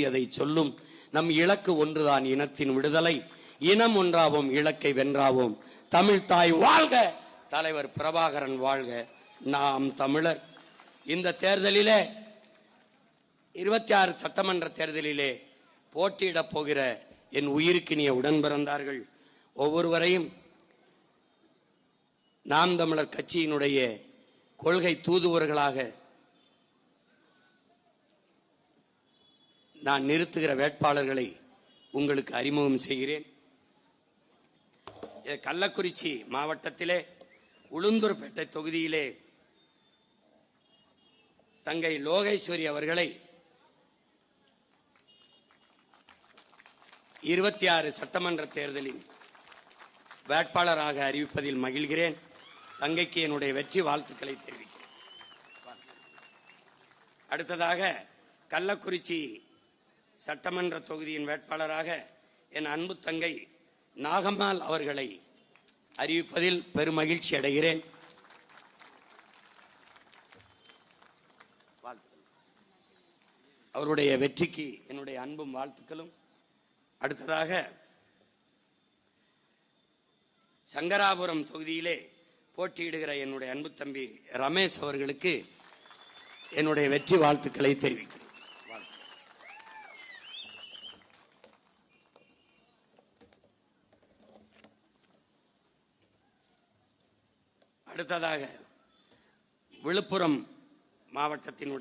அதை சொல்லும். நம் இலக்கு ஒன்றுதான், இனத்தின் விடுதலை. இனம் ஒன்றாவோம், இலக்கை வென்றாவோம். தமிழ் தாய் வாழ்க, தலைவர் பிரபாகரன் வாழ்க, நாம் தமிழர். இந்த தேர்தலிலே 26 சட்டமன்ற தேர்தலிலே போட்டியிடப் போகிற என் உயிருக்கினிய உடன் பிறந்தார்கள் ஒவ்வொருவரையும் நாம் தமிழர் கட்சியினுடைய கொள்கை தூதுவர்களாக நான் நிறுத்துகிற வேட்பாளர்களை உங்களுக்கு அறிமுகம் செய்கிறேன். கள்ளக்குறிச்சி மாவட்டத்திலே உளுந்தூர்பேட்டை தொகுதியிலே தங்கை லோகேஸ்வரி அவர்களை 26 சட்டமன்ற தேர்தலின் வேட்பாளராக அறிவிப்பதில் மகிழ்கிறேன். தங்கைக்கு என்னுடைய வெற்றி வாழ்த்துக்களை தெரிவிக்கிறேன். அடுத்ததாக கள்ளக்குறிச்சி சட்டமன்ற தொகுதியின் வேட்பாளராக என் அன்பு தங்கை நாகம்மாள் அவர்களை அறிவிப்பதில் பெருமகிழ்ச்சி அடைகிறேன். அவருடைய வெற்றிக்கு என்னுடைய அன்பும் வாழ்த்துக்களும். அடுத்ததாக சங்கராபுரம் தொகுதியிலே போட்டியிடுகிற என்னுடைய அன்பு தம்பி ரமேஷ் அவர்களுக்கு என்னுடைய வெற்றி வாழ்த்துக்களை தெரிவிக்கிறேன். அடுத்ததாக விழுப்புரம் மாவட்டத்தினுடைய